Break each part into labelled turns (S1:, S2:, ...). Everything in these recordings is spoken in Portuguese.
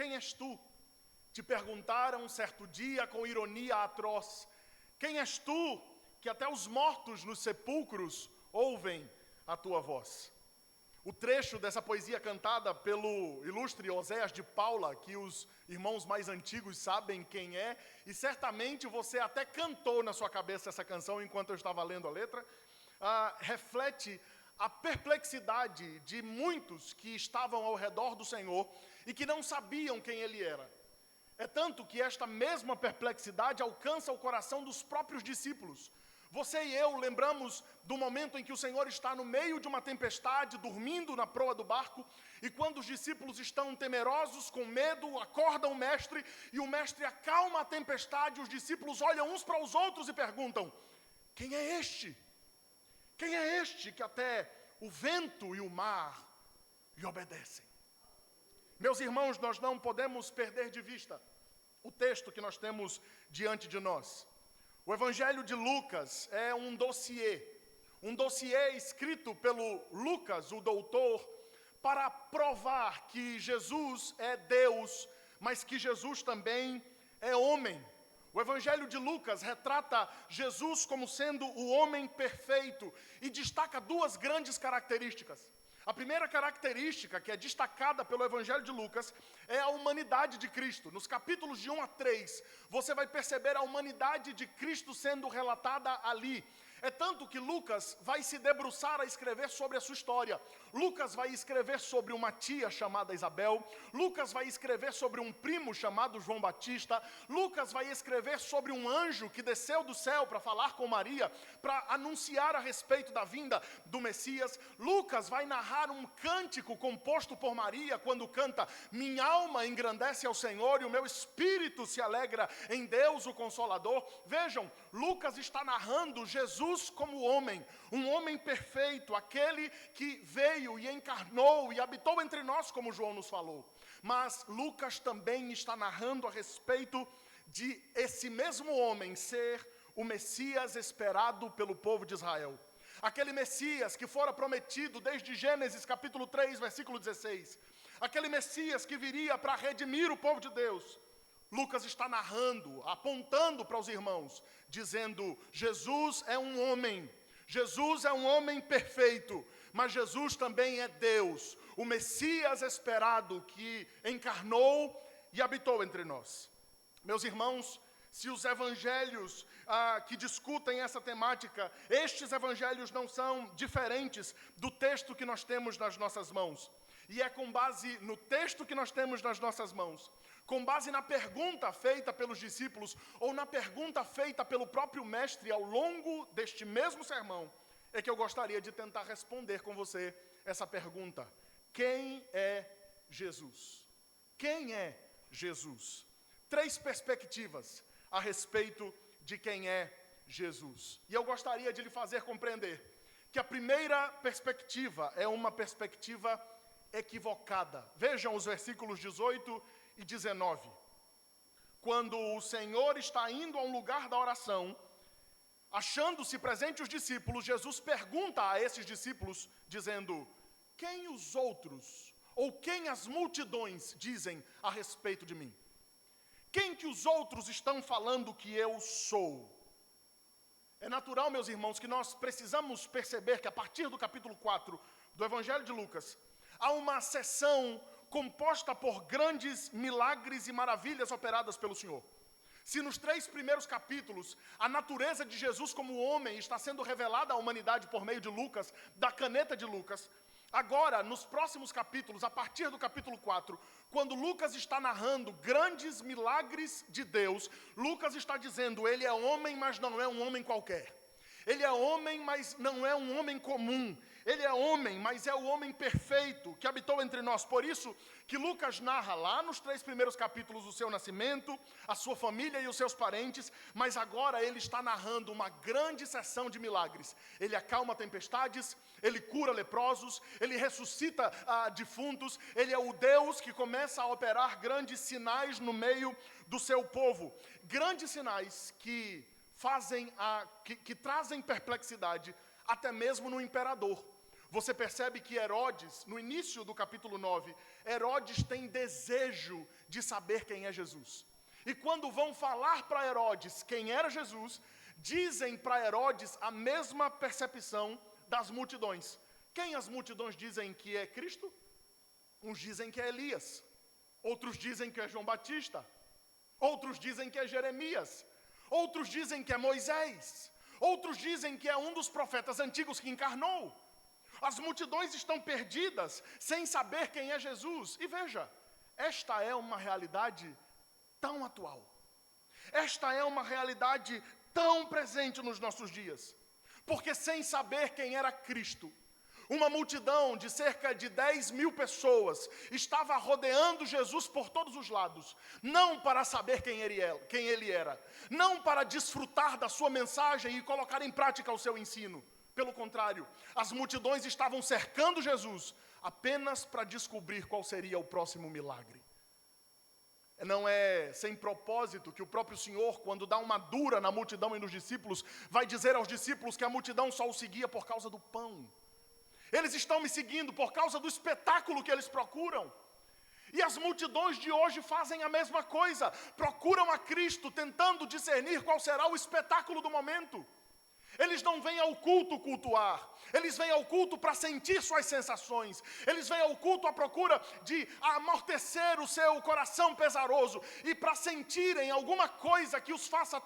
S1: quem és tu? Te perguntaram certo dia com ironia atroz. Quem és tu, que até os mortos nos sepulcros ouvem a tua voz? O trecho dessa poesia cantada pelo ilustre Oséias de Paula, que os irmãos mais antigos sabem quem é, e certamente você até cantou na sua cabeça essa canção enquanto eu estava lendo a letra, reflete a perplexidade de muitos que estavam ao redor do Senhor e que não sabiam quem Ele era. É tanto que esta mesma perplexidade alcança o coração dos próprios discípulos. Você e eu lembramos do momento em que o Senhor está no meio de uma tempestade, dormindo na proa do barco, e quando os discípulos estão temerosos, com medo, acordam o mestre, e o mestre acalma a tempestade, os discípulos olham uns para os outros e perguntam: quem é este? Quem é este que até o vento e o mar lhe obedecem? Meus irmãos, nós não podemos perder de vista o texto que nós temos diante de nós. O Evangelho de Lucas é um dossiê escrito pelo Lucas, o doutor, para provar que Jesus é Deus, mas que Jesus também é homem. O Evangelho de Lucas retrata Jesus como sendo o homem perfeito e destaca duas grandes características. A primeira característica que é destacada pelo Evangelho de Lucas é a humanidade de Cristo. Nos capítulos de 1 a 3, você vai perceber a humanidade de Cristo sendo relatada ali. É tanto que Lucas vai se debruçar a escrever sobre a sua história. Lucas vai escrever sobre uma tia chamada Isabel. Lucas vai escrever sobre um primo chamado João Batista. Lucas vai escrever sobre um anjo que desceu do céu para falar com Maria, para anunciar a respeito da vinda do Messias. Lucas vai narrar um cântico composto por Maria, quando canta: minha alma engrandece ao Senhor e o meu espírito se alegra em Deus, o Consolador. Vejam, Lucas está narrando Jesus como homem, um homem perfeito, aquele que veio e encarnou e habitou entre nós, como João nos falou. Mas Lucas também está narrando a respeito de esse mesmo homem ser o Messias esperado pelo povo de Israel. Aquele Messias que fora prometido desde Gênesis capítulo 3, versículo 16. Aquele Messias que viria para redimir o povo de Deus. Lucas está narrando, apontando para os irmãos, dizendo: Jesus é um homem perfeito, mas Jesus também é Deus, o Messias esperado que encarnou e habitou entre nós. Meus irmãos, se os evangelhos que discutem essa temática, estes evangelhos não são diferentes do texto que nós temos nas nossas mãos. E é com base no texto que nós temos nas nossas mãos, com base na pergunta feita pelos discípulos, ou na pergunta feita pelo próprio mestre ao longo deste mesmo sermão, é que eu gostaria de tentar responder com você essa pergunta: quem é Jesus? Quem é Jesus? 3 perspectivas a respeito de quem é Jesus. E eu gostaria de lhe fazer compreender que a primeira perspectiva é uma perspectiva equivocada. Vejam os versículos 18 e 19. Quando o Senhor está indo a um lugar da oração, achando-se presente os discípulos, Jesus pergunta a esses discípulos, dizendo: quem os outros, ou quem as multidões dizem a respeito de mim? Quem que os outros estão falando que eu sou? É natural, meus irmãos, que nós precisamos perceber que a partir do capítulo 4 do Evangelho de Lucas, há uma seção composta por grandes milagres e maravilhas operadas pelo Senhor. Se nos 3 primeiros capítulos a natureza de Jesus como homem está sendo revelada à humanidade por meio de Lucas, da caneta de Lucas, agora, nos próximos capítulos, a partir do capítulo 4, quando Lucas está narrando grandes milagres de Deus, Lucas está dizendo: ele é homem, mas não é um homem qualquer. Ele é homem, mas não é um homem comum. Ele é homem, mas é o homem perfeito que habitou entre nós. Por isso que Lucas narra lá nos 3 primeiros capítulos o seu nascimento, a sua família e os seus parentes, mas agora ele está narrando uma grande sessão de milagres. Ele acalma tempestades, ele cura leprosos, ele ressuscita defuntos, ele é o Deus que começa a operar grandes sinais no meio do seu povo. Grandes sinais que trazem perplexidade até mesmo no imperador. você percebe que Herodes, no início do capítulo 9, Herodes tem desejo de saber quem é Jesus. E quando vão falar para Herodes quem era Jesus, dizem para Herodes a mesma percepção das multidões. Quem as multidões dizem que é Cristo? Uns dizem que é Elias, outros dizem que é João Batista, outros dizem que é Jeremias, outros dizem que é Moisés, outros dizem que é um dos profetas antigos que encarnou. As multidões estão perdidas, sem saber quem é Jesus. E veja, esta é uma realidade tão atual. Esta é uma realidade tão presente nos nossos dias. Porque sem saber quem era Cristo, uma multidão de cerca de 10 mil pessoas estava rodeando Jesus por todos os lados, não para saber quem ele era, não para desfrutar da sua mensagem e colocar em prática o seu ensino. Pelo contrário, as multidões estavam cercando Jesus apenas para descobrir qual seria o próximo milagre. Não é sem propósito que o próprio Senhor, quando dá uma dura na multidão e nos discípulos, vai dizer aos discípulos que a multidão só o seguia por causa do pão. Eles estão me seguindo por causa do espetáculo que eles procuram. E as multidões de hoje fazem a mesma coisa. Procuram a Cristo, tentando discernir qual será o espetáculo do momento. Eles não vêm ao culto cultuar. Eles vêm ao culto para sentir suas sensações. Eles vêm ao culto à procura de amortecer o seu coração pesaroso e para sentirem alguma coisa que os faça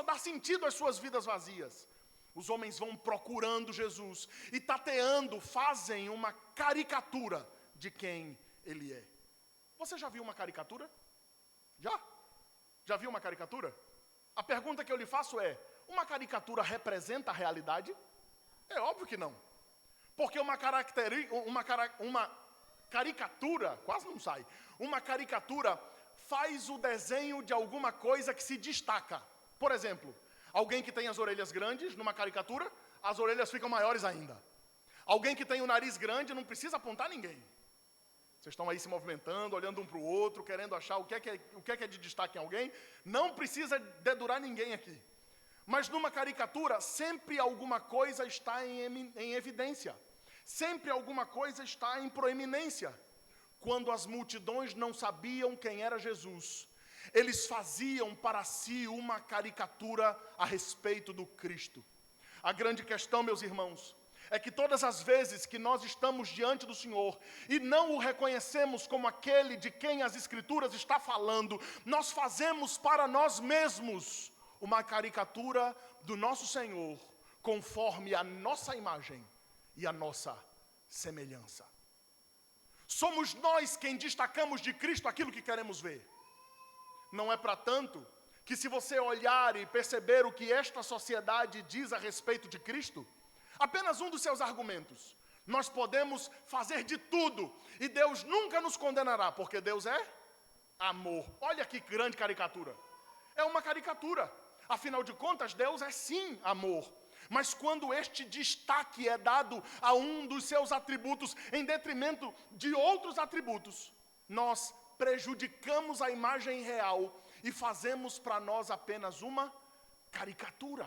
S1: dar sentido às suas vidas vazias. Os homens vão procurando Jesus e tateando, fazem uma caricatura de quem Ele é. Você já viu uma caricatura? Já? Já viu uma caricatura? A pergunta que eu lhe faço é, uma caricatura representa a realidade? É óbvio que não. Porque uma caricatura, quase não sai, uma caricatura faz o desenho de alguma coisa que se destaca. Por exemplo, alguém que tem as orelhas grandes, numa caricatura, as orelhas ficam maiores ainda. Alguém que tem o nariz grande não precisa apontar ninguém. Vocês estão aí se movimentando, olhando um para o outro, querendo achar o que é de destaque em alguém. Não precisa dedurar ninguém aqui. Mas numa caricatura, sempre alguma coisa está em evidência. Sempre alguma coisa está em proeminência. Quando as multidões não sabiam quem era Jesus, eles faziam para si uma caricatura a respeito do Cristo. A grande questão, meus irmãos, é que todas as vezes que nós estamos diante do Senhor e não o reconhecemos como aquele de quem as Escrituras está falando, nós fazemos para nós mesmos uma caricatura do nosso Senhor, conforme a nossa imagem e a nossa semelhança. Somos nós quem destacamos de Cristo aquilo que queremos ver. Não é para tanto que, se você olhar e perceber o que esta sociedade diz a respeito de Cristo, apenas um dos seus argumentos: nós podemos fazer de tudo e Deus nunca nos condenará, porque Deus é amor. Olha que grande caricatura. É uma caricatura. Afinal de contas, Deus é sim amor. Mas quando este destaque é dado a um dos seus atributos em detrimento de outros atributos, nós prejudicamos a imagem real e fazemos para nós apenas uma caricatura.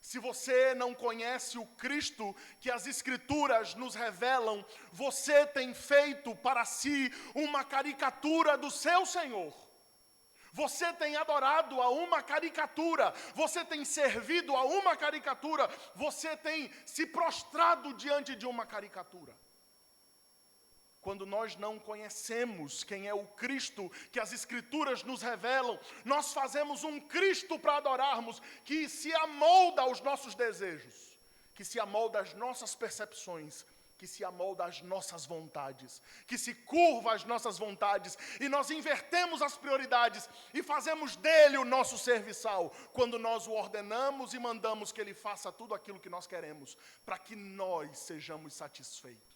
S1: Se você não conhece o Cristo que as Escrituras nos revelam, você tem feito para si uma caricatura do seu Senhor. Você tem adorado a uma caricatura, você tem servido a uma caricatura, você tem se prostrado diante de uma caricatura. Quando nós não conhecemos quem é o Cristo que as Escrituras nos revelam, nós fazemos um Cristo para adorarmos, que se amolda aos nossos desejos, que se amolda às nossas percepções, que se amolda às nossas vontades, que se curva às nossas vontades, e nós invertemos as prioridades e fazemos dele o nosso serviçal, quando nós o ordenamos e mandamos que ele faça tudo aquilo que nós queremos, para que nós sejamos satisfeitos.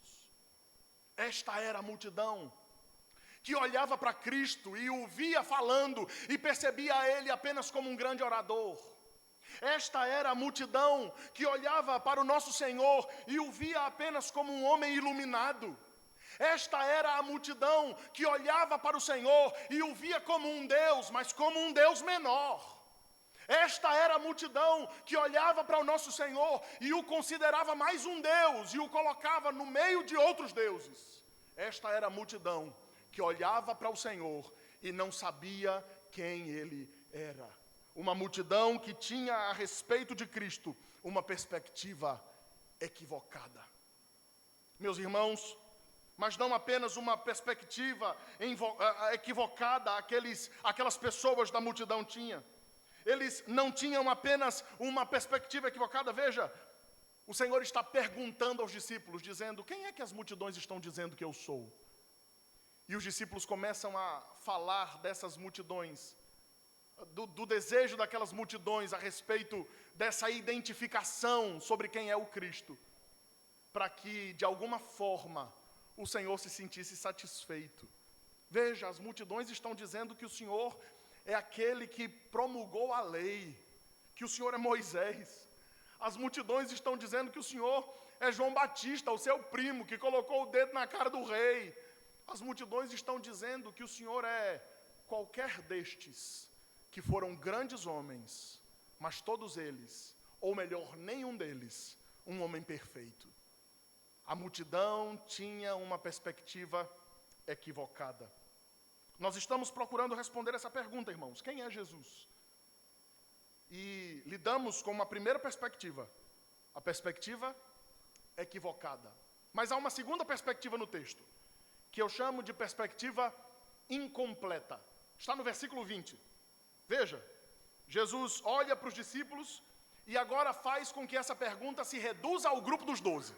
S1: Esta era a multidão que olhava para Cristo e o via falando e percebia ele apenas como um grande orador. Esta era a multidão que olhava para o nosso Senhor e o via apenas como um homem iluminado. Esta era a multidão que olhava para o Senhor e o via como um Deus, mas como um Deus menor. Esta era a multidão que olhava para o nosso Senhor e o considerava mais um Deus e o colocava no meio de outros deuses. Esta era a multidão que olhava para o Senhor e não sabia quem Ele era. Uma multidão que tinha a respeito de Cristo uma perspectiva equivocada. Meus irmãos, mas não apenas uma perspectiva equivocada aquelas pessoas da multidão tinham. Eles não tinham apenas uma perspectiva equivocada. Veja, o Senhor está perguntando aos discípulos, dizendo: quem é que as multidões estão dizendo que eu sou? E os discípulos começam a falar dessas multidões, do desejo daquelas multidões a respeito dessa identificação sobre quem é o Cristo, para que, de alguma forma, o Senhor se sentisse satisfeito. Veja, as multidões estão dizendo que o Senhor é aquele que promulgou a lei, que o Senhor é Moisés. As multidões estão dizendo que o Senhor é João Batista, o seu primo, que colocou o dedo na cara do rei. As multidões estão dizendo que o Senhor é qualquer destes, que foram grandes homens, mas todos eles, ou melhor, nenhum deles, um homem perfeito. A multidão tinha uma perspectiva equivocada. Nós estamos procurando responder essa pergunta, irmãos: quem é Jesus? E lidamos com uma primeira perspectiva, a perspectiva equivocada. Mas há uma segunda perspectiva no texto, que eu chamo de perspectiva incompleta. Está no versículo 20. Veja, Jesus olha para os discípulos e agora faz com que essa pergunta se reduza ao grupo dos 12.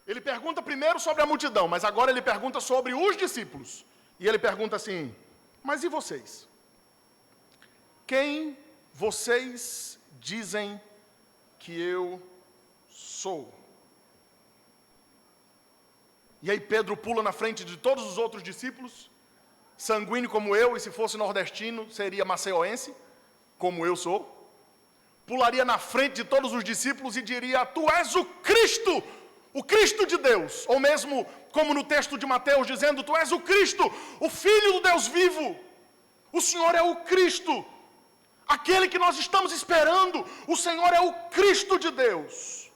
S1: Ele pergunta primeiro sobre a multidão, mas agora ele pergunta sobre os discípulos. E ele pergunta assim: mas e vocês? Quem vocês dizem que eu sou? E aí Pedro pula na frente de todos os outros discípulos, sanguíneo como eu, e se fosse nordestino, seria maceoense, como eu sou. Pularia na frente de todos os discípulos e diria: tu és o Cristo de Deus. Ou mesmo, como no texto de Mateus, dizendo: tu és o Cristo, o Filho do Deus vivo. O Senhor é o Cristo, aquele que nós estamos esperando. O Senhor é o Cristo de Deus.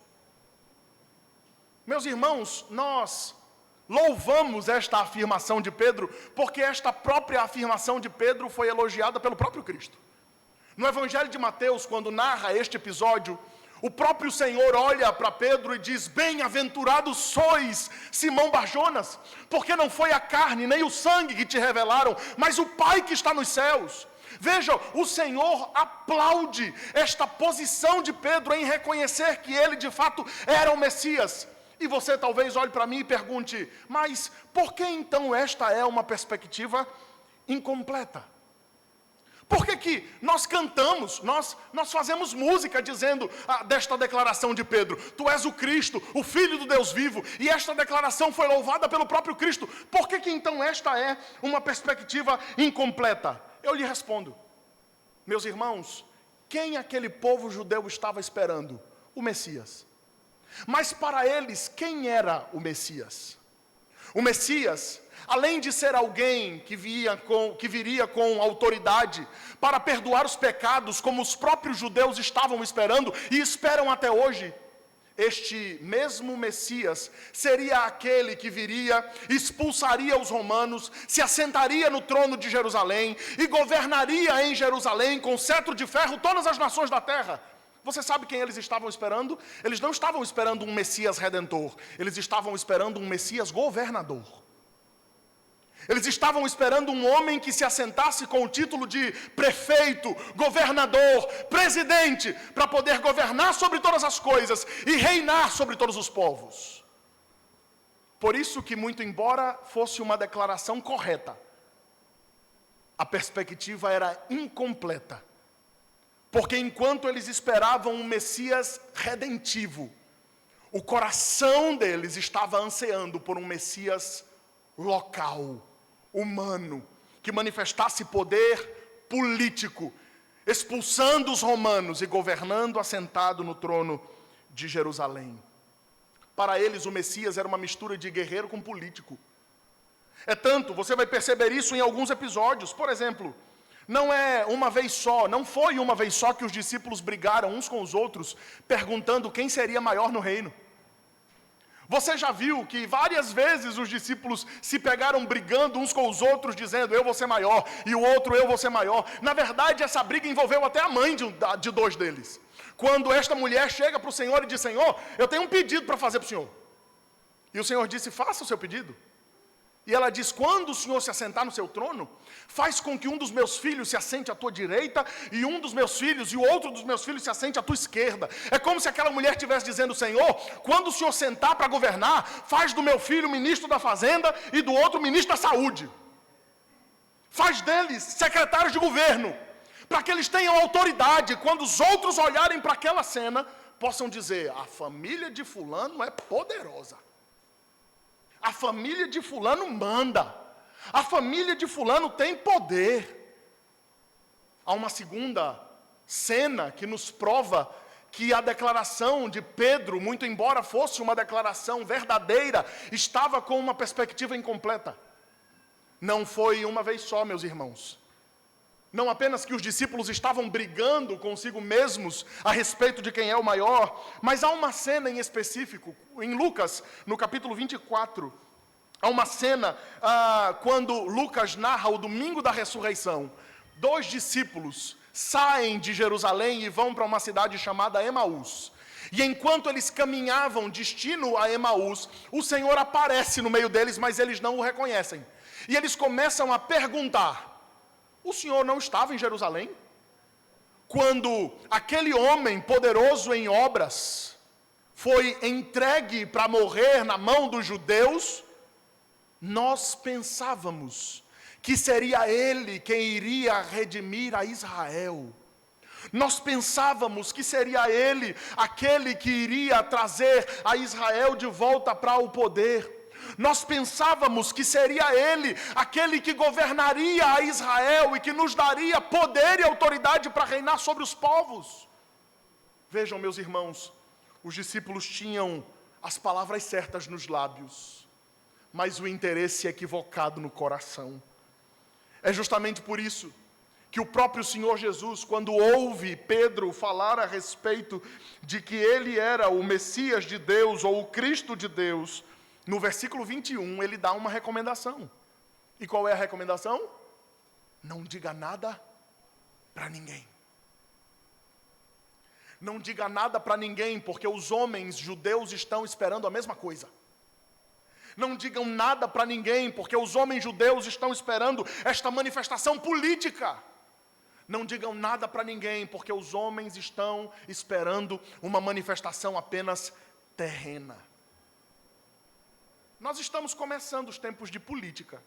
S1: Meus irmãos, nós louvamos esta afirmação de Pedro, porque esta própria afirmação de Pedro foi elogiada pelo próprio Cristo. No Evangelho de Mateus, quando narra este episódio, o próprio Senhor olha para Pedro e diz: bem-aventurado sois, Simão Barjonas, porque não foi a carne nem o sangue que te revelaram, mas o Pai que está nos céus. Veja, o Senhor aplaude esta posição de Pedro em reconhecer que ele de fato era o Messias. E você talvez olhe para mim e pergunte: mas por que então esta é uma perspectiva incompleta? Por que nós cantamos, nós fazemos música dizendo desta declaração de Pedro: tu és o Cristo, o Filho do Deus vivo, e esta declaração foi louvada pelo próprio Cristo? Por que então esta é uma perspectiva incompleta? Eu lhe respondo: meus irmãos, quem aquele povo judeu estava esperando? O Messias. Mas para eles, quem era o Messias? O Messias, além de ser alguém que viria com autoridade para perdoar os pecados, como os próprios judeus estavam esperando e esperam até hoje, este mesmo Messias seria aquele que viria, expulsaria os romanos, se assentaria no trono de Jerusalém e governaria em Jerusalém com cetro de ferro todas as nações da terra. Você sabe quem eles estavam esperando? Eles não estavam esperando um Messias redentor, eles estavam esperando um Messias governador. Eles estavam esperando um homem que se assentasse com o título de prefeito, governador, presidente, para poder governar sobre todas as coisas e reinar sobre todos os povos. Por isso que, muito embora fosse uma declaração correta, a perspectiva era incompleta. Porque enquanto eles esperavam um Messias redentivo, o coração deles estava ansiando por um Messias local, humano, que manifestasse poder político, expulsando os romanos e governando assentado no trono de Jerusalém. Para eles o Messias era uma mistura de guerreiro com político. É tanto, você vai perceber isso em alguns episódios. Por exemplo, Não é uma vez só, não foi uma vez só que os discípulos brigaram uns com os outros, perguntando quem seria maior no reino. Você já viu que várias vezes os discípulos se pegaram brigando uns com os outros, dizendo, eu vou ser maior, e o outro, eu vou ser maior. Na verdade, essa briga envolveu até a mãe de dois deles. Quando esta mulher chega para o Senhor e diz, Senhor, eu tenho um pedido para fazer para o Senhor. E o Senhor disse, faça o seu pedido. E ela diz, quando o Senhor se assentar no seu trono, faz com que um dos meus filhos se assente à tua direita, e um dos meus filhos, e o outro dos meus filhos se assente à tua esquerda. É como se aquela mulher estivesse dizendo, Senhor, quando o Senhor sentar para governar, faz do meu filho ministro da fazenda, e do outro ministro da saúde. Faz deles secretários de governo, para que eles tenham autoridade, quando os outros olharem para aquela cena, possam dizer, a família de fulano é poderosa. A família de fulano manda. A família de fulano tem poder. Há uma segunda cena que nos prova que a declaração de Pedro, muito embora fosse uma declaração verdadeira, estava com uma perspectiva incompleta. Não foi uma vez só, meus irmãos. Não apenas que os discípulos estavam brigando consigo mesmos a respeito de quem é o maior, mas há uma cena em específico, em Lucas, no capítulo 24, há uma cena quando Lucas narra o domingo da ressurreição. 2 discípulos saem de Jerusalém e vão para uma cidade chamada Emaús. E enquanto eles caminhavam destino a Emaús, o Senhor aparece no meio deles, mas eles não o reconhecem. E eles começam a perguntar, o Senhor não estava em Jerusalém? Quando aquele homem poderoso em obras foi entregue para morrer na mão dos judeus, nós pensávamos que seria ele quem iria redimir a Israel. Nós pensávamos que seria ele aquele que iria trazer a Israel de volta para o poder. Nós pensávamos que seria ele aquele que governaria a Israel e que nos daria poder e autoridade para reinar sobre os povos. Vejam, meus irmãos, os discípulos tinham as palavras certas nos lábios, mas o interesse equivocado no coração. É justamente por isso que o próprio Senhor Jesus, quando ouve Pedro falar a respeito de que ele era o Messias de Deus ou o Cristo de Deus, no versículo 21, ele dá uma recomendação. E qual é a recomendação? Não diga nada para ninguém. Não diga nada para ninguém, porque os homens judeus estão esperando a mesma coisa. Não digam nada para ninguém, porque os homens judeus estão esperando esta manifestação política. Não digam nada para ninguém, porque os homens estão esperando uma manifestação apenas terrena. Nós estamos começando os tempos de política.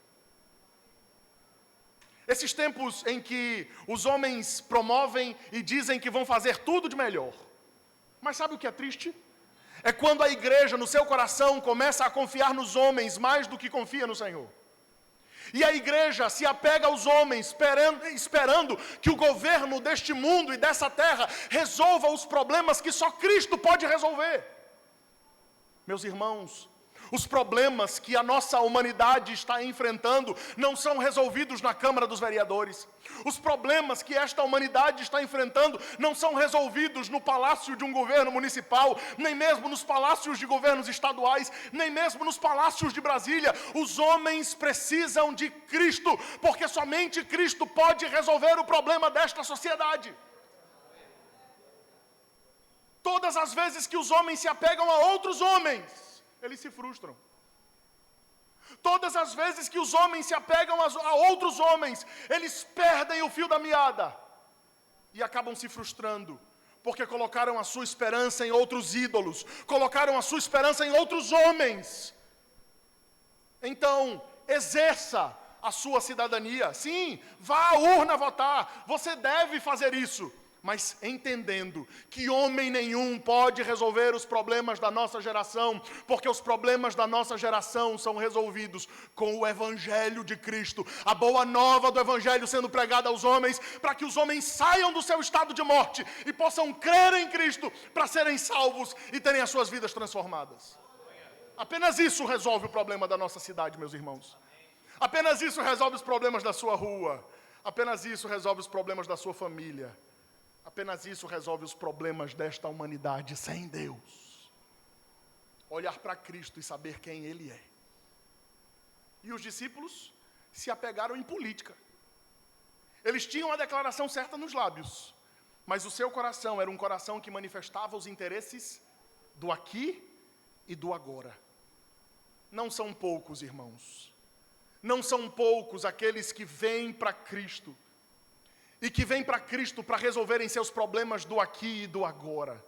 S1: Esses tempos em que os homens promovem e dizem que vão fazer tudo de melhor. Mas sabe o que é triste? É quando a igreja, no seu coração, começa a confiar nos homens mais do que confia no Senhor. E a igreja se apega aos homens, esperando que o governo deste mundo e dessa terra resolva os problemas que só Cristo pode resolver. Meus irmãos, os problemas que a nossa humanidade está enfrentando não são resolvidos na Câmara dos Vereadores. Os problemas que esta humanidade está enfrentando não são resolvidos no palácio de um governo municipal, nem mesmo nos palácios de governos estaduais, nem mesmo nos palácios de Brasília. Os homens precisam de Cristo, porque somente Cristo pode resolver o problema desta sociedade. Todas as vezes que os homens se apegam a outros homens, eles se frustram. Todas as vezes que os homens se apegam a outros homens, eles perdem o fio da meada e acabam se frustrando, porque colocaram a sua esperança em outros ídolos, colocaram a sua esperança em outros homens. Então, exerça a sua cidadania. Sim, vá à urna votar, você deve fazer isso. Mas entendendo que homem nenhum pode resolver os problemas da nossa geração, porque os problemas da nossa geração são resolvidos com o Evangelho de Cristo, a boa nova do Evangelho sendo pregada aos homens, para que os homens saiam do seu estado de morte e possam crer em Cristo para serem salvos e terem as suas vidas transformadas. Apenas isso resolve o problema da nossa cidade, meus irmãos. Apenas isso resolve os problemas da sua rua. Apenas isso resolve os problemas da sua família. Apenas isso resolve os problemas desta humanidade sem Deus. Olhar para Cristo e saber quem Ele é. E os discípulos se apegaram em política. Eles tinham a declaração certa nos lábios, mas o seu coração era um coração que manifestava os interesses do aqui e do agora. Não são poucos, irmãos. Não são poucos aqueles que vêm para Cristo e que vêm para Cristo para resolverem seus problemas do aqui e do agora.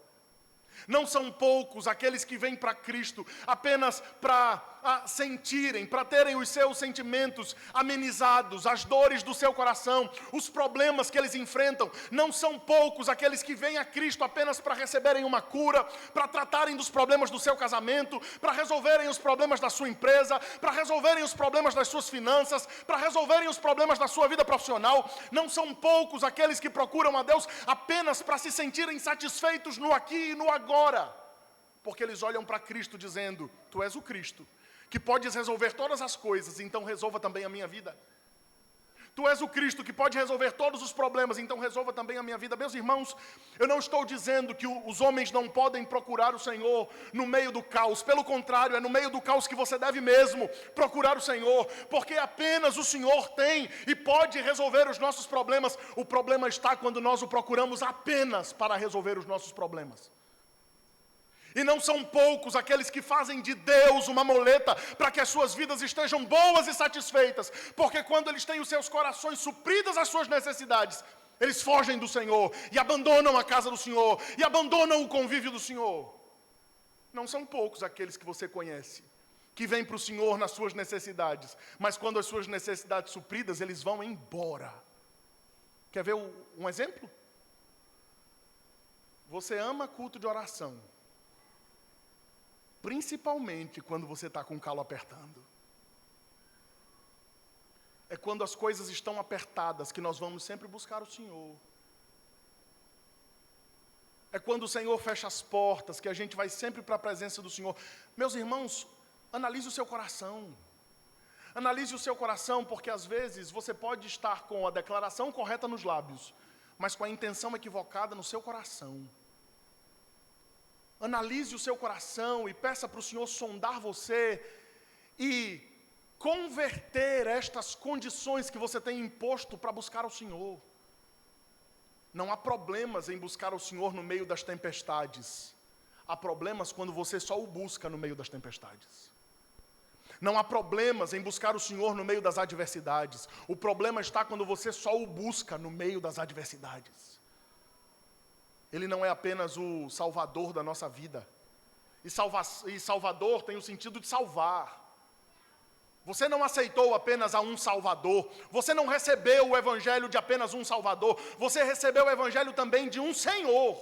S1: Não são poucos aqueles que vêm para Cristo apenas para sentirem, para terem os seus sentimentos amenizados, as dores do seu coração, os problemas que eles enfrentam. Não são poucos aqueles que vêm a Cristo apenas para receberem uma cura, para tratarem dos problemas do seu casamento, para resolverem os problemas da sua empresa, para resolverem os problemas das suas finanças, para resolverem os problemas da sua vida profissional. Não são poucos aqueles que procuram a Deus apenas para se sentirem satisfeitos no aqui e no agora, porque eles olham para Cristo dizendo: Tu és o Cristo, que podes resolver todas as coisas, então resolva também a minha vida. Tu és o Cristo que pode resolver todos os problemas, então resolva também a minha vida. Meus irmãos, eu não estou dizendo que os homens não podem procurar o Senhor no meio do caos. Pelo contrário, é no meio do caos que você deve mesmo procurar o Senhor, porque apenas o Senhor tem e pode resolver os nossos problemas. O problema está quando nós o procuramos apenas para resolver os nossos problemas. E não são poucos aqueles que fazem de Deus uma muleta para que as suas vidas estejam boas e satisfeitas, porque quando eles têm os seus corações supridas as suas necessidades, eles fogem do Senhor e abandonam a casa do Senhor e abandonam o convívio do Senhor. Não são poucos aqueles que você conhece que vêm para o Senhor nas suas necessidades, mas quando as suas necessidades supridas, eles vão embora. Quer ver um exemplo? Você ama culto de oração, principalmente quando você está com o calo apertando. É quando as coisas estão apertadas que nós vamos sempre buscar o Senhor. É quando o Senhor fecha as portas que a gente vai sempre para a presença do Senhor. Meus irmãos, analise o seu coração. Analise o seu coração, porque às vezes você pode estar com a declaração correta nos lábios, mas com a intenção equivocada no seu coração. Analise o seu coração e peça para o Senhor sondar você e converter estas condições que você tem imposto para buscar ao Senhor. Não há problemas em buscar o Senhor no meio das tempestades. Há problemas quando você só o busca no meio das tempestades. Não há problemas em buscar o Senhor no meio das adversidades. O problema está quando você só o busca no meio das adversidades. Ele não é apenas o salvador da nossa vida. E salvador tem o sentido de salvar. Você não aceitou apenas a um salvador. Você não recebeu o evangelho de apenas um salvador. Você recebeu o evangelho também de um Senhor,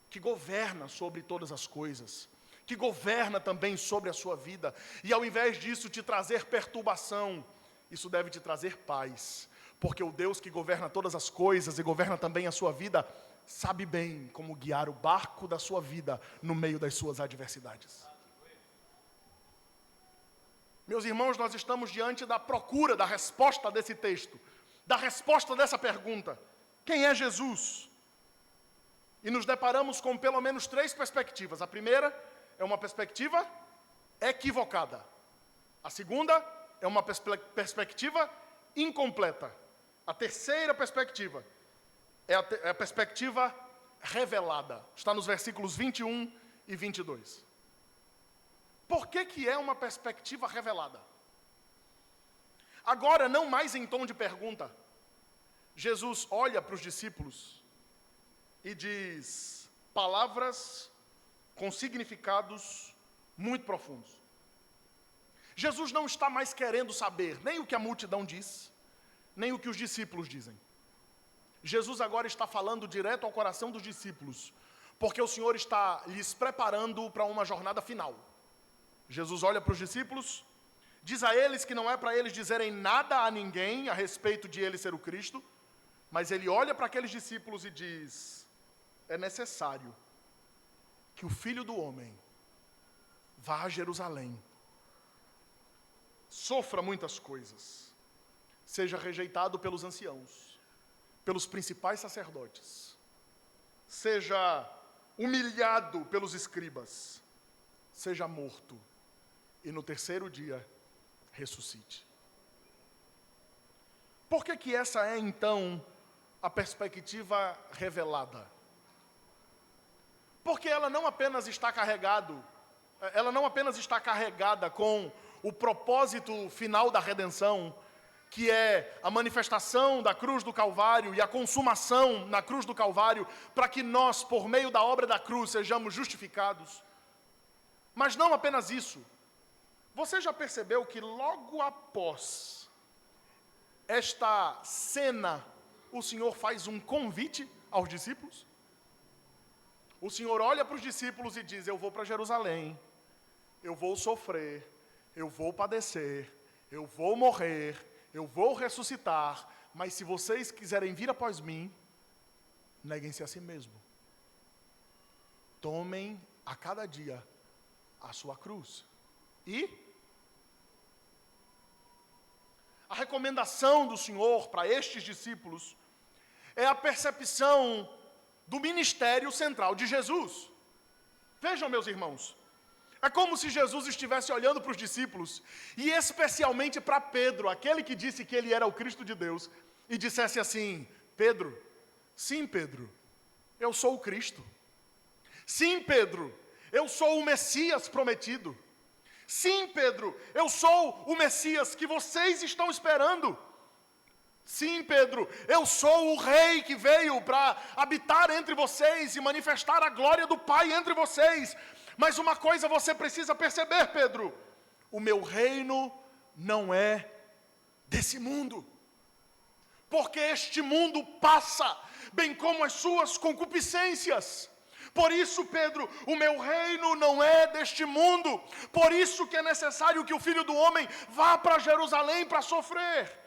S1: que governa sobre todas as coisas, que governa também sobre a sua vida. E ao invés disso te trazer perturbação, isso deve te trazer paz. Porque o Deus que governa todas as coisas e governa também a sua vida, sabe bem como guiar o barco da sua vida no meio das suas adversidades. Meus irmãos, nós estamos diante da procura da resposta desse texto, da resposta dessa pergunta: quem é Jesus? E nos deparamos com pelo menos 3 perspectivas. A primeira é uma perspectiva equivocada. A segunda é uma perspectiva incompleta. A terceira perspectiva é a perspectiva revelada. Está nos versículos 21 e 22. Por que é uma perspectiva revelada? Agora, não mais em tom de pergunta, Jesus olha para os discípulos e diz palavras com significados muito profundos. Jesus não está mais querendo saber nem o que a multidão diz, nem o que os discípulos dizem. Jesus agora está falando direto ao coração dos discípulos, porque o Senhor está lhes preparando para uma jornada final. Jesus olha para os discípulos, diz a eles que não é para eles dizerem nada a ninguém a respeito de ele ser o Cristo, mas ele olha para aqueles discípulos e diz: é necessário que o Filho do Homem vá a Jerusalém, sofra muitas coisas, seja rejeitado pelos anciãos, pelos principais sacerdotes, seja humilhado pelos escribas, seja morto, e no terceiro dia ressuscite. Por que essa é, então, a perspectiva revelada? Porque ela não apenas está carregada com o propósito final da redenção, que é a manifestação da cruz do Calvário e a consumação na cruz do Calvário, para que nós, por meio da obra da cruz, sejamos justificados. Mas não apenas isso. Você já percebeu que logo após esta cena, o Senhor faz um convite aos discípulos? O Senhor olha para os discípulos e diz: eu vou para Jerusalém, eu vou sofrer, eu vou padecer, eu vou morrer, eu vou ressuscitar, mas se vocês quiserem vir após mim, neguem-se a si mesmo. Tomem a cada dia a sua cruz. E a recomendação do Senhor para estes discípulos é a percepção do ministério central de Jesus. Vejam, meus irmãos, é como se Jesus estivesse olhando para os discípulos, e especialmente para Pedro, aquele que disse que ele era o Cristo de Deus, e dissesse assim: Pedro, sim, Pedro, eu sou o Cristo. Sim, Pedro, eu sou o Messias prometido. Sim, Pedro, eu sou o Messias que vocês estão esperando. Sim, Pedro, eu sou o Rei que veio para habitar entre vocês e manifestar a glória do Pai entre vocês. Mas uma coisa você precisa perceber, Pedro: o meu reino não é desse mundo. Porque este mundo passa, bem como as suas concupiscências. Por isso, Pedro, o meu reino não é deste mundo. Por isso que é necessário que o Filho do Homem vá para Jerusalém para sofrer.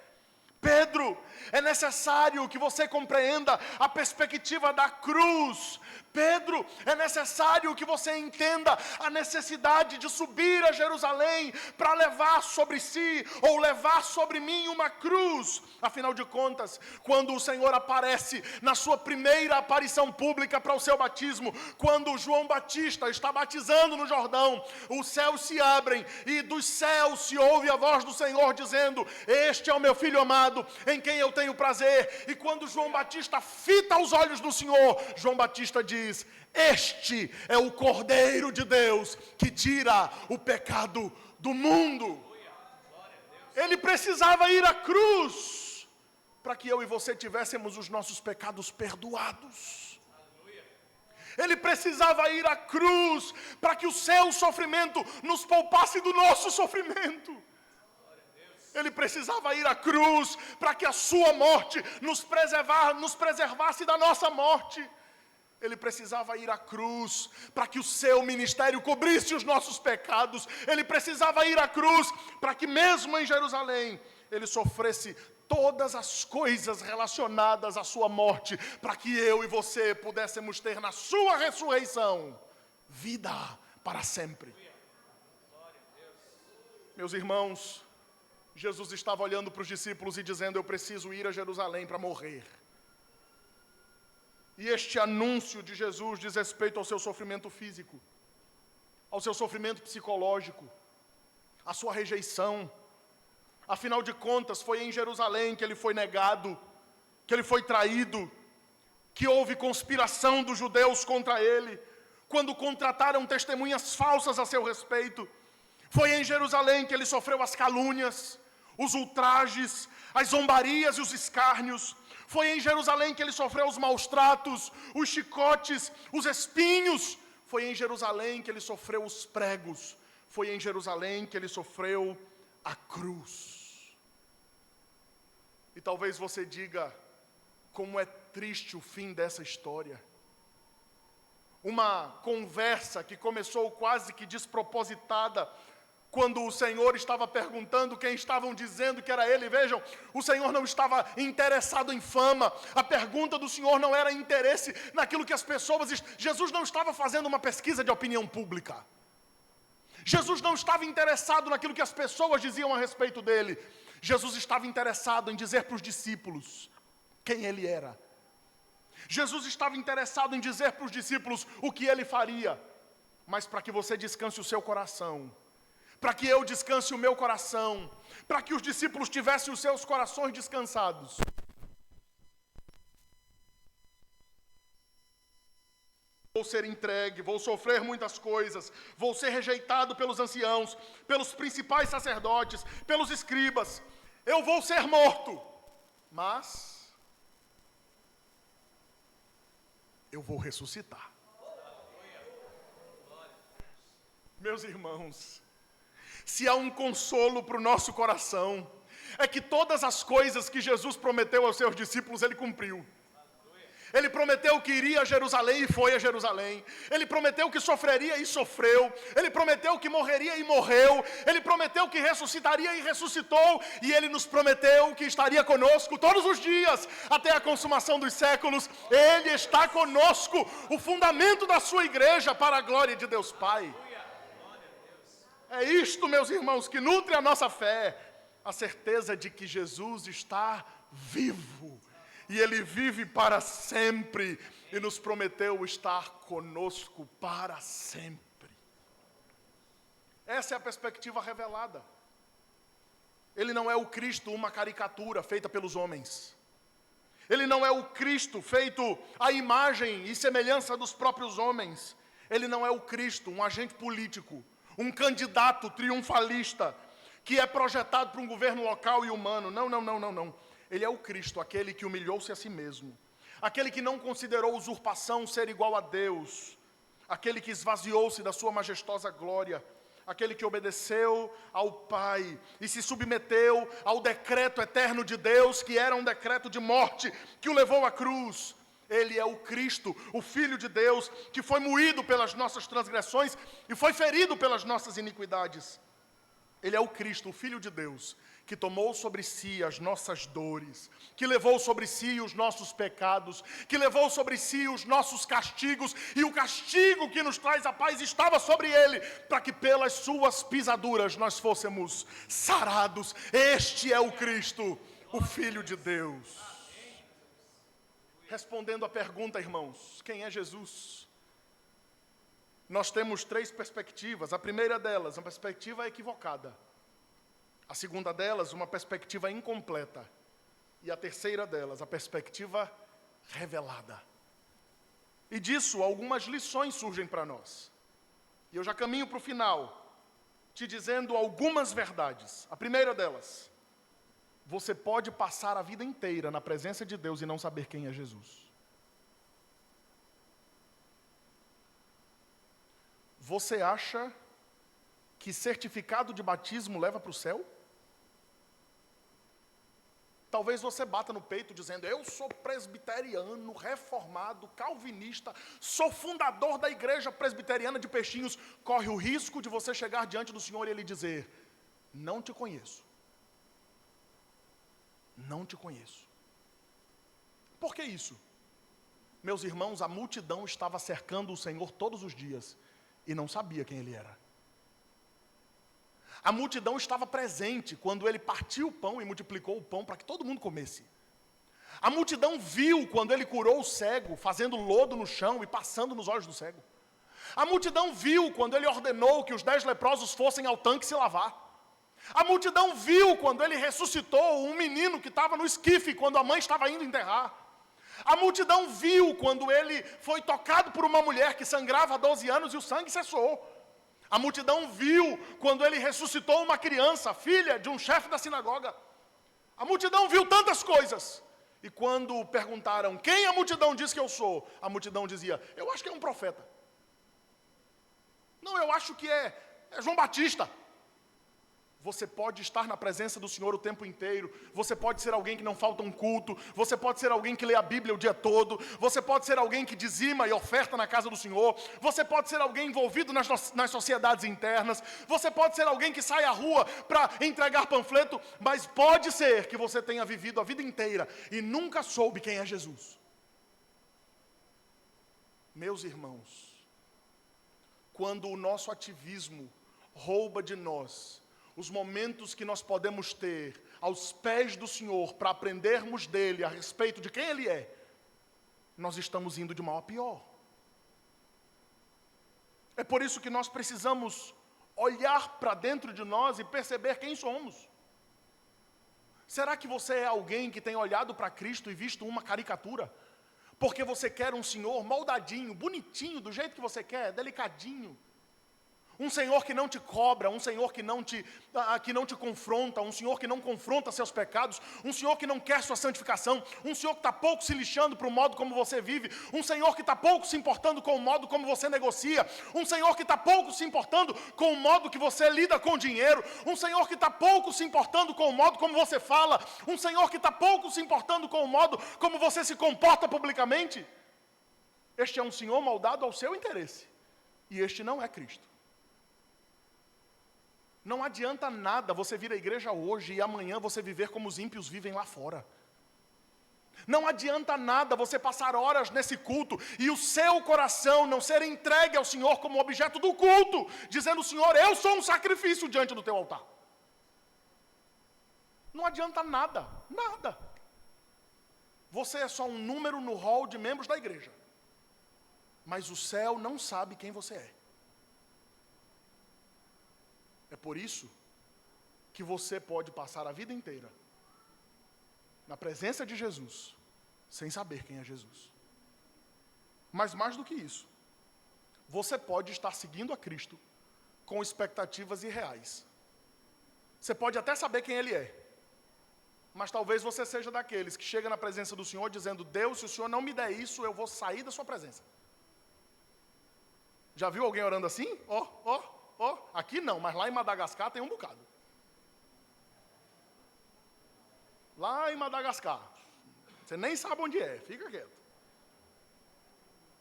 S1: Pedro, é necessário que você compreenda a perspectiva da cruz. Pedro, é necessário que você entenda a necessidade de subir a Jerusalém para levar sobre si, ou levar sobre mim, uma cruz. Afinal de contas, quando o Senhor aparece na sua primeira aparição pública para o seu batismo, quando João Batista está batizando no Jordão, os céus se abrem e dos céus se ouve a voz do Senhor dizendo: este é o meu Filho amado, em quem eu tenho prazer. E quando João Batista fita os olhos do Senhor, João Batista diz: este é o Cordeiro de Deus que tira o pecado do mundo. Ele precisava ir à cruz para que eu e você tivéssemos os nossos pecados perdoados. Ele precisava ir à cruz para que o seu sofrimento nos poupasse do nosso sofrimento. Ele precisava ir à cruz para que a sua morte nos preservasse da nossa morte. Ele precisava ir à cruz para que o seu ministério cobrisse os nossos pecados. Ele precisava ir à cruz para que mesmo em Jerusalém ele sofresse todas as coisas relacionadas à sua morte, para que eu e você pudéssemos ter na sua ressurreição vida para sempre. Meus irmãos, Jesus estava olhando para os discípulos e dizendo: eu preciso ir a Jerusalém para morrer. E este anúncio de Jesus diz respeito ao seu sofrimento físico, ao seu sofrimento psicológico, à sua rejeição. Afinal de contas, foi em Jerusalém que ele foi negado, que ele foi traído, que houve conspiração dos judeus contra ele, quando contrataram testemunhas falsas a seu respeito. Foi em Jerusalém que ele sofreu as calúnias, os ultrajes, as zombarias e os escárnios. Foi em Jerusalém que ele sofreu os maus tratos, os chicotes, os espinhos. Foi em Jerusalém que ele sofreu os pregos. Foi em Jerusalém que ele sofreu a cruz. E talvez você diga: como é triste o fim dessa história. Uma conversa que começou quase que despropositada, quando o Senhor estava perguntando quem estavam dizendo que era ele. Vejam, o Senhor não estava interessado em fama. A pergunta do Senhor não era interesse naquilo que as pessoas... Jesus não estava fazendo uma pesquisa de opinião pública. Jesus não estava interessado naquilo que as pessoas diziam a respeito dele. Jesus estava interessado em dizer para os discípulos quem ele era. Jesus estava interessado em dizer para os discípulos o que ele faria. Mas para que você descanse o seu coração, para que eu descanse o meu coração, para que os discípulos tivessem os seus corações descansados, vou ser entregue, vou sofrer muitas coisas, vou ser rejeitado pelos anciãos, pelos principais sacerdotes, pelos escribas, eu vou ser morto, mas eu vou ressuscitar. Meus irmãos, se há um consolo para o nosso coração, é que todas as coisas que Jesus prometeu aos seus discípulos, ele cumpriu. Ele prometeu que iria a Jerusalém e foi a Jerusalém. Ele prometeu que sofreria e sofreu. Ele prometeu que morreria e morreu. Ele prometeu que ressuscitaria e ressuscitou. E Ele nos prometeu que estaria conosco todos os dias, até a consumação dos séculos. Ele está conosco, o fundamento da sua igreja, para a glória de Deus Pai. É isto, meus irmãos, que nutre a nossa fé, a certeza de que Jesus está vivo. E Ele vive para sempre, e nos prometeu estar conosco para sempre. Essa é a perspectiva revelada. Ele não é o Cristo, uma caricatura feita pelos homens. Ele não é o Cristo feito à imagem e semelhança dos próprios homens. Ele não é o Cristo, um agente político, um candidato triunfalista, que é projetado para um governo local e humano. Não. Ele é o Cristo, aquele que humilhou-se a si mesmo, aquele que não considerou usurpação ser igual a Deus, aquele que esvaziou-se da sua majestosa glória, aquele que obedeceu ao Pai e se submeteu ao decreto eterno de Deus, que era um decreto de morte, que o levou à cruz. Ele é o Cristo, o Filho de Deus, que foi moído pelas nossas transgressões e foi ferido pelas nossas iniquidades. Ele é o Cristo, o Filho de Deus, que tomou sobre si as nossas dores, que levou sobre si os nossos pecados, que levou sobre si os nossos castigos, e o castigo que nos traz a paz estava sobre ele, para que pelas suas pisaduras nós fôssemos sarados. Este é o Cristo, o Filho de Deus. Respondendo à pergunta, irmãos, quem é Jesus? Nós temos três perspectivas. A primeira delas, uma perspectiva equivocada. A segunda delas, uma perspectiva incompleta. E a terceira delas, a perspectiva revelada. E disso, algumas lições surgem para nós. E eu já caminho para o final, te dizendo algumas verdades. A primeira delas, você pode passar a vida inteira na presença de Deus e não saber quem é Jesus. Você acha que certificado de batismo leva para o céu? Talvez você bata no peito dizendo, eu sou presbiteriano, reformado, calvinista, sou fundador da igreja presbiteriana de Peixinhos. Corre o risco de você chegar diante do Senhor e Ele dizer, não te conheço. Não te conheço. Por que isso? Meus irmãos, a multidão estava cercando o Senhor todos os dias e não sabia quem Ele era. A multidão estava presente quando Ele partiu o pão e multiplicou o pão para que todo mundo comesse. A multidão viu quando Ele curou o cego, fazendo lodo no chão e passando nos olhos do cego. A multidão viu quando Ele ordenou que os 10 leprosos fossem ao tanque se lavar. A multidão viu quando Ele ressuscitou um menino que estava no esquife, quando a mãe estava indo enterrar. A multidão viu quando Ele foi tocado por uma mulher que sangrava há 12 anos e o sangue cessou. A multidão viu quando Ele ressuscitou uma criança, filha de um chefe da sinagoga. A multidão viu tantas coisas. E quando perguntaram, quem a multidão diz que eu sou? A multidão dizia, eu acho que é um profeta. Não, eu acho que é João Batista. Você pode estar na presença do Senhor o tempo inteiro. Você pode ser alguém que não falta um culto. Você pode ser alguém que lê a Bíblia o dia todo. Você pode ser alguém que dizima e oferta na casa do Senhor. Você pode ser alguém envolvido nas sociedades internas. Você pode ser alguém que sai à rua para entregar panfleto. Mas pode ser que você tenha vivido a vida inteira e nunca soube quem é Jesus. Meus irmãos, quando o nosso ativismo rouba de nós os momentos que nós podemos ter aos pés do Senhor para aprendermos dele a respeito de quem ele é, nós estamos indo de mal a pior. É por isso que nós precisamos olhar para dentro de nós e perceber quem somos. Será que você é alguém que tem olhado para Cristo e visto uma caricatura? Porque você quer um Senhor moldadinho, bonitinho, do jeito que você quer, delicadinho. Um Senhor que não te cobra, um Senhor que não te confronta, um Senhor que não confronta seus pecados, um Senhor que não quer sua santificação, um Senhor que está pouco se lixando para o modo como você vive, um Senhor que está pouco se importando com o modo como você negocia, um Senhor que está pouco se importando com o modo que você lida com o dinheiro, um Senhor que está pouco se importando com o modo como você fala, um Senhor que está pouco se importando com o modo como você se comporta publicamente. Este é um Senhor moldado ao seu interesse, e este não é Cristo. Não adianta nada você vir à igreja hoje e amanhã você viver como os ímpios vivem lá fora. Não adianta nada você passar horas nesse culto e o seu coração não ser entregue ao Senhor como objeto do culto, dizendo: Senhor, eu sou um sacrifício diante do teu altar. Não adianta nada, nada. Você é só um número no hall de membros da igreja. Mas o céu não sabe quem você é. É por isso que você pode passar a vida inteira na presença de Jesus, sem saber quem é Jesus. Mas mais do que isso, você pode estar seguindo a Cristo com expectativas irreais. Você pode até saber quem Ele é, mas talvez você seja daqueles que chega na presença do Senhor dizendo: Deus, se o Senhor não me der isso, eu vou sair da sua presença. Já viu alguém orando assim? Aqui não, mas lá em Madagascar tem um bocado. Lá em Madagascar. Você nem sabe onde é, fica quieto.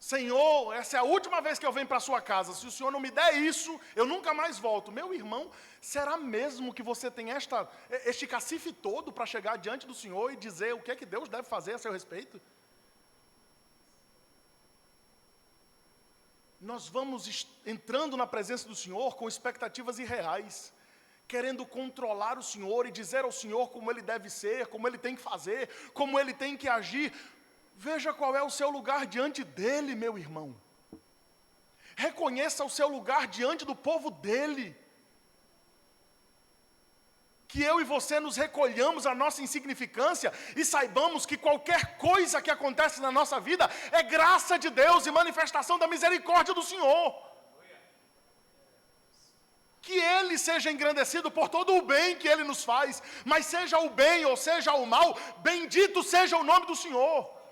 S1: Senhor, essa é a última vez que eu venho para a sua casa. Se o Senhor não me der isso, eu nunca mais volto. Meu irmão, será mesmo que você tem este cacife todo para chegar diante do Senhor e dizer o que é que Deus deve fazer a seu respeito? Nós vamos entrando na presença do Senhor com expectativas irreais, querendo controlar o Senhor e dizer ao Senhor como Ele deve ser, como Ele tem que fazer, como Ele tem que agir. Veja qual é o seu lugar diante dEle, meu irmão. Reconheça o seu lugar diante do povo dEle. Que eu e você nos recolhamos à nossa insignificância e saibamos que qualquer coisa que acontece na nossa vida é graça de Deus e manifestação da misericórdia do Senhor. Que Ele seja engrandecido por todo o bem que Ele nos faz, mas seja o bem ou seja o mal, bendito seja o nome do Senhor.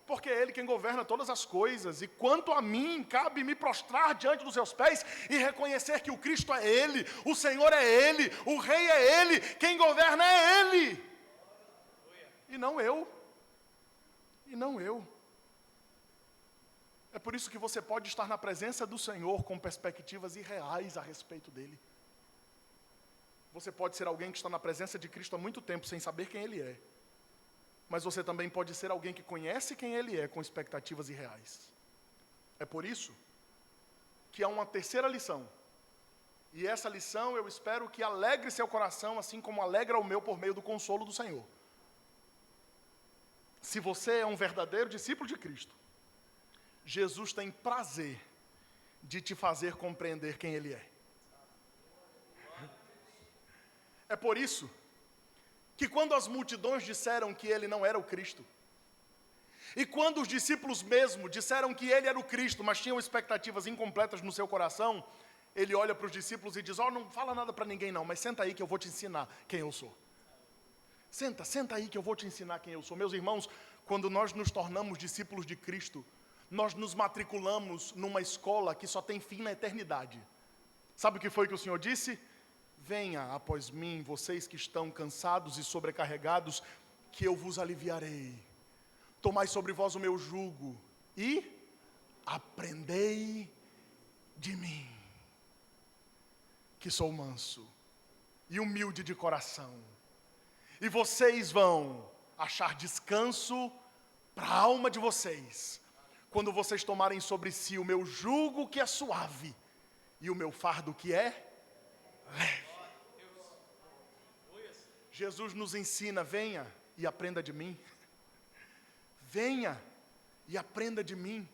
S1: Porque é Ele quem governa todas as coisas, e quanto a mim, cabe me prostrar diante dos seus pés e reconhecer que o Cristo é Ele, o Senhor é Ele, o Rei é Ele, quem governa é Ele, e não eu, É por isso que você pode estar na presença do Senhor com perspectivas irreais a respeito dEle. Você pode ser alguém que está na presença de Cristo há muito tempo sem saber quem Ele é. Mas você também pode ser alguém que conhece quem Ele é com expectativas irreais. É por isso que há uma terceira lição. E essa lição eu espero que alegre seu coração, assim como alegra o meu por meio do consolo do Senhor. Se você é um verdadeiro discípulo de Cristo, Jesus tem prazer de te fazer compreender quem Ele é. É por isso que quando as multidões disseram que Ele não era o Cristo, e quando os discípulos mesmo disseram que Ele era o Cristo, mas tinham expectativas incompletas no seu coração, Ele olha para os discípulos e diz: não fala nada para ninguém não, mas senta aí que eu vou te ensinar quem eu sou. Senta aí que eu vou te ensinar quem eu sou. Meus irmãos, quando nós nos tornamos discípulos de Cristo, nós nos matriculamos numa escola que só tem fim na eternidade. Sabe o que foi que o Senhor disse? Venha após mim, vocês que estão cansados e sobrecarregados, que eu vos aliviarei. Tomai sobre vós o meu jugo e aprendei de mim, que sou manso e humilde de coração. E vocês vão achar descanso para a alma de vocês, quando vocês tomarem sobre si o meu jugo que é suave e o meu fardo que é leve. Jesus nos ensina: venha e aprenda de mim. Venha e aprenda de mim.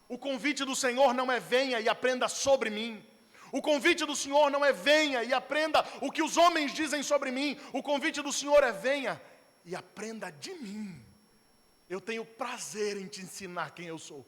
S1: O convite do Senhor não é venha e aprenda sobre mim. O convite do Senhor não é venha e aprenda o que os homens dizem sobre mim. O convite do Senhor é venha e aprenda de mim. Eu tenho prazer em te ensinar quem eu sou.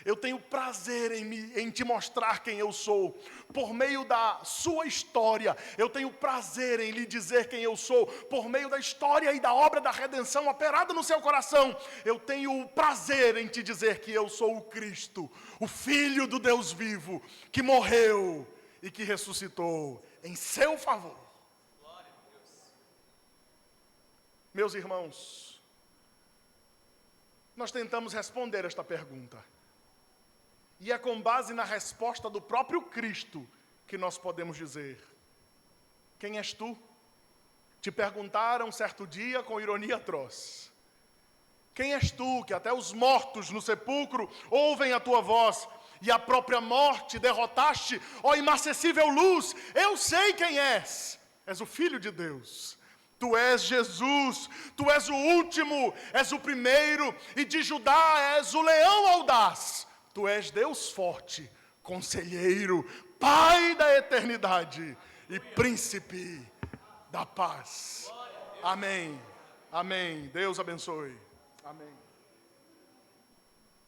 S1: Eu tenho prazer em te mostrar quem eu sou. Por meio da sua história, eu tenho prazer em lhe dizer quem eu sou. Por meio da história e da obra da redenção operada no seu coração, eu tenho prazer em te dizer que eu sou o Cristo, o Filho do Deus vivo, que morreu e que ressuscitou em seu favor. Glória a Deus. Meus irmãos, nós tentamos responder esta pergunta. E é com base na resposta do próprio Cristo que nós podemos dizer: quem és tu? Te perguntaram certo dia com ironia atroz. Quem és tu, que até os mortos no sepulcro ouvem a tua voz, e a própria morte derrotaste, ó inacessível luz? Eu sei quem és. És o Filho de Deus. Tu és Jesus, tu és o último, és o primeiro, e de Judá és o leão audaz. Tu és Deus forte, conselheiro, Pai da eternidade e príncipe da paz. Amém. Amém. Deus abençoe. Amém.